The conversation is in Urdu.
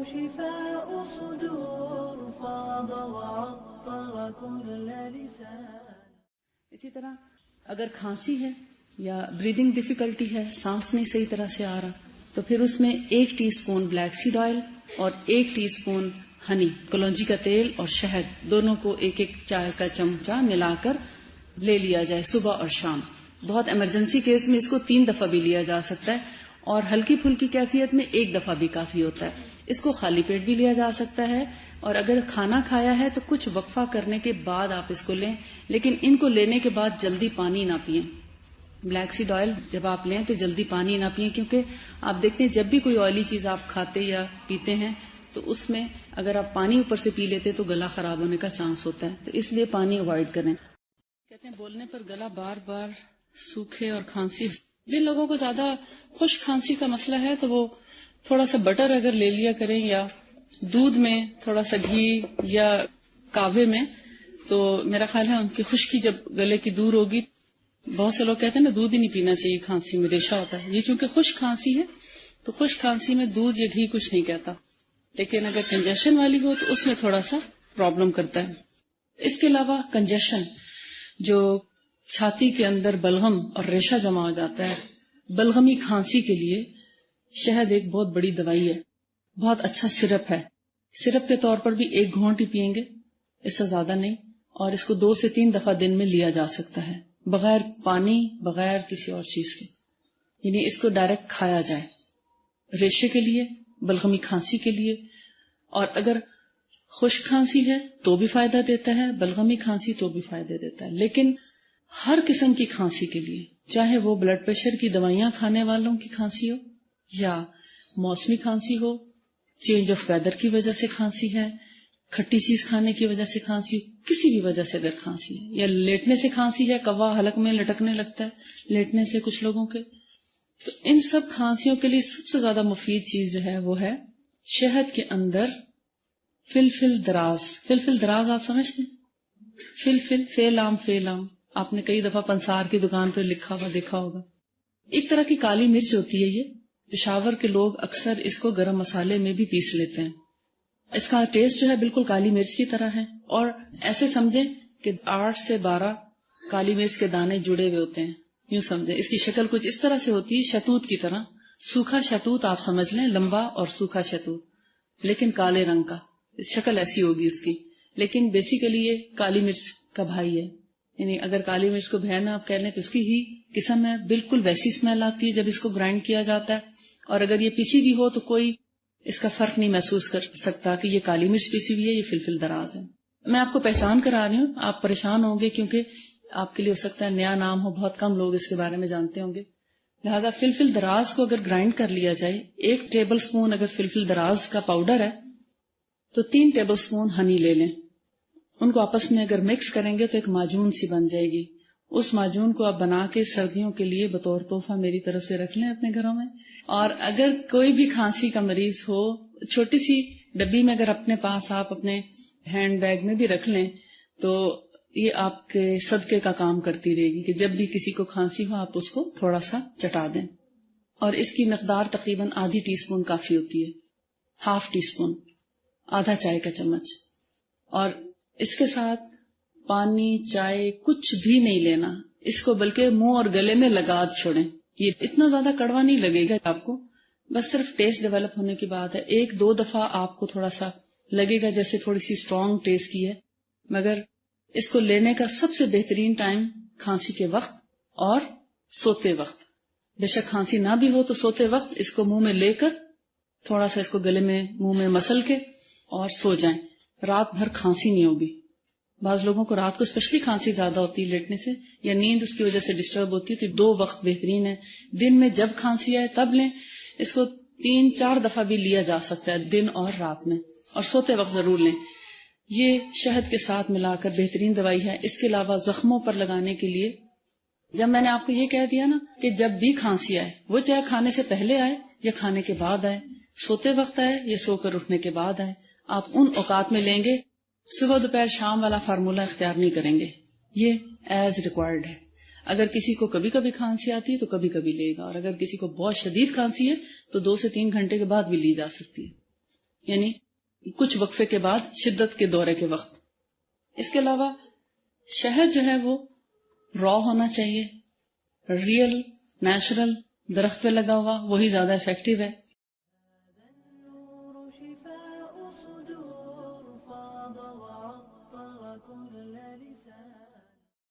شفاء صدور فاض وعطر كل لسان. اسی طرح اگر کھانسی ہے یا بریدنگ ڈیفیکلٹی ہے، سانس نہیں صحیح طرح سے آ رہا، تو پھر اس میں 1 T spoon black seed oil اور 1 ٹی اسپون ہنی، کلونجی کا تیل اور شہد، دونوں کو 1 چائے کا چمچہ ملا کر لے لیا جائے صبح اور شام. بہت ایمرجنسی کیس میں اس کو 3 دفعہ بھی لیا جا سکتا ہے، اور ہلکی پھلکی کیفیت میں 1 دفعہ بھی کافی ہوتا ہے. اس کو خالی پیٹ بھی لیا جا سکتا ہے، اور اگر کھانا کھایا ہے تو کچھ وقفہ کرنے کے بعد آپ اس کو لیں، لیکن ان کو لینے کے بعد جلدی پانی نہ پئیں. بلیک سیڈ آئل جب آپ لیں تو جلدی پانی نہ پئیں، کیونکہ آپ دیکھتے ہیں جب بھی کوئی آئلی چیز آپ کھاتے یا پیتے ہیں تو اس میں اگر آپ پانی اوپر سے پی لیتے تو گلا خراب ہونے کا چانس ہوتا ہے، تو اس لیے پانی اوائڈ کریں. کہتے ہیں بولنے پر گلا بار بار سوکھے اور کھانسی، جن لوگوں کو زیادہ خشک کھانسی کا مسئلہ ہے تو وہ تھوڑا سا بٹر اگر لے لیا کریں، یا دودھ میں تھوڑا سا گھی یا کاوے میں، تو میرا خیال ہے ان کی خشکی جب گلے کی دور ہوگی. بہت سے لوگ کہتے ہیں نا دودھ ہی نہیں پینا چاہیے، کھانسی میں ریشہ ہوتا ہے. یہ چونکہ خشک کھانسی ہے تو خشک کھانسی میں دودھ یا گھی کچھ نہیں کہتا، لیکن اگر کنجیشن والی ہو تو اس میں تھوڑا سا پرابلم کرتا ہے. اس کے علاوہ کنجیشن، جو چھاتی کے اندر بلغم اور ریشہ جمع ہو جاتا ہے، بلغمی کھانسی کے لیے شہد ایک بہت بڑی دوائی ہے. بہت اچھا سرپ ہے، سرپ کے طور پر بھی 1 گھونٹ ہی پئیں گے، اس سے زیادہ نہیں، اور اس کو 2 سے 3 دفعہ دن میں لیا جا سکتا ہے، بغیر پانی، بغیر کسی اور چیز کے. یعنی اس کو ڈائریکٹ کھایا جائے ریشے کے لیے، بلغمی کھانسی کے لیے. اور اگر خشک کھانسی ہے تو بھی فائدہ دیتا ہے، بلغمی کھانسی تو بھی فائدہ دیتا ہے. لیکن ہر قسم کی کھانسی کے لیے، چاہے وہ بلڈ پریشر کی دوائیاں کھانے والوں کی کھانسی ہو، یا موسمی کھانسی ہو، چینج آف ویدر کی وجہ سے کھانسی ہے، کھٹی چیز کھانے کی وجہ سے کھانسی، کسی بھی وجہ سے اگر کھانسی ہے، یا لیٹنے سے کھانسی ہے، کوا حلق میں لٹکنے لگتا ہے لیٹنے سے کچھ لوگوں کے، تو ان سب کھانسیوں کے لیے سب سے زیادہ مفید چیز جو ہے وہ ہے شہد کے اندر فلفل دراز. فلفل دراز آپ سمجھتے ہیں؟ فلفل فیلام، فیلام آپ نے کئی دفعہ پنسار کی دکان پر لکھا ہوا دیکھا ہوگا. ایک طرح کی کالی مرچ ہوتی ہے. یہ پشاور کے لوگ اکثر اس کو گرم مسالے میں بھی پیس لیتے ہیں. اس کا ٹیسٹ جو ہے بالکل کالی مرچ کی طرح ہے، اور ایسے سمجھیں کہ 8 سے 12 کالی مرچ کے دانے جڑے ہوئے ہوتے ہیں. یوں سمجھیں اس کی شکل کچھ اس طرح سے ہوتی ہے، شہتوت کی طرح، سوکھا شہتوت آپ سمجھ لیں، لمبا اور سوکھا شہتوت، لیکن کالے رنگ کا، شکل ایسی ہوگی اس کی. لیکن بیسیکلی یہ کالی مرچ کا بھائی ہے. یعنی اگر کالی مرچ کو بہنا آپ کہہ لیں تو اس کی ہی قسم ہے. بالکل ویسی اسمیل آتی ہے جب اس کو گرائنڈ کیا جاتا ہے، اور اگر یہ پیسی بھی ہو تو کوئی اس کا فرق نہیں محسوس کر سکتا کہ یہ کالی مرچ پیسی ہوئی ہے، یہ فلفل دراز ہے. میں آپ کو پہچان کرا رہی ہوں، آپ پریشان ہوں گے کیونکہ آپ کے لیے ہو سکتا ہے نیا نام ہو، بہت کم لوگ اس کے بارے میں جانتے ہوں گے. لہذا فلفل دراز کو اگر گرائنڈ کر لیا جائے، 1 ٹیبل سپون اگر فلفل دراز کا پاؤڈر ہے تو 3 ٹیبل سپون ہنی لے لیں. ان کو آپس میں اگر مکس کریں گے تو ایک معجون سی بن جائے گی. اس معجون کو آپ بنا کے سردیوں کے لیے بطور تحفہ میری طرف سے رکھ لیں اپنے گھروں میں. اور اگر کوئی بھی کھانسی کا مریض ہو، چھوٹی سی ڈبی میں اگر اپنے پاس آپ اپنے ہینڈ بیگ میں بھی رکھ لیں تو یہ آپ کے صدقے کا کام کرتی رہے گی کہ جب بھی کسی کو کھانسی ہو آپ اس کو تھوڑا سا چٹا دیں. اور اس کی مقدار تقریباً آدھی ٹی اسپون کافی ہوتی ہے، ½ ٹی اسپون، آدھا چائے کا چمچ. اور اس کے ساتھ پانی، چائے کچھ بھی نہیں لینا اس کو، بلکہ منہ اور گلے میں لگا چھوڑیں. یہ اتنا زیادہ کڑوا نہیں لگے گا آپ کو، بس صرف ٹیسٹ ڈیولپ ہونے کی بات ہے. 1-2 دفعہ آپ کو تھوڑا سا لگے گا جیسے تھوڑی سی اسٹرانگ ٹیسٹ کی ہے، مگر اس کو لینے کا سب سے بہترین ٹائم کھانسی کے وقت اور سوتے وقت. بے شک کھانسی نہ بھی ہو تو سوتے وقت اس کو منہ میں لے کر تھوڑا سا اس کو گلے میں منہ میں مسل کے اور سو جائیں. رات بھر کھانسی نہیں ہوگی. بعض لوگوں کو رات کو اسپیشلی کھانسی زیادہ ہوتی ہے لیٹنے سے، یا نیند اس کی وجہ سے ڈسٹرب ہوتی ہے، تو 2 وقت بہترین ہے. دن میں جب کھانسی آئے تب لیں، اس کو 3-4 دفعہ بھی لیا جا سکتا ہے دن اور رات میں، اور سوتے وقت ضرور لیں. یہ شہد کے ساتھ ملا کر بہترین دوائی ہے. اس کے علاوہ زخموں پر لگانے کے لیے، جب میں نے آپ کو یہ کہہ دیا نا کہ جب بھی کھانسی آئے، وہ چاہے کھانے سے پہلے آئے یا کھانے کے بعد آئے، سوتے وقت آئے یا سو کر اٹھنے کے بعد آئے، آپ ان اوقات میں لیں گے. صبح دوپہر شام والا فارمولہ اختیار نہیں کریں گے، یہ ایز ریکوائرڈ ہے. اگر کسی کو کبھی کبھی کھانسی آتی ہے تو کبھی کبھی لے گا، اور اگر کسی کو بہت شدید کھانسی ہے تو 2 سے 3 گھنٹے کے بعد بھی لی جا سکتی ہے. یعنی کچھ وقفے کے بعد شدت کے دورے کے وقت. اس کے علاوہ شہد جو ہے وہ را ہونا چاہیے، ریئل نیچرل درخت پہ لگا ہوا، وہی زیادہ افیکٹو ہے. النور شفاء صدور فاض وعطر كل لسان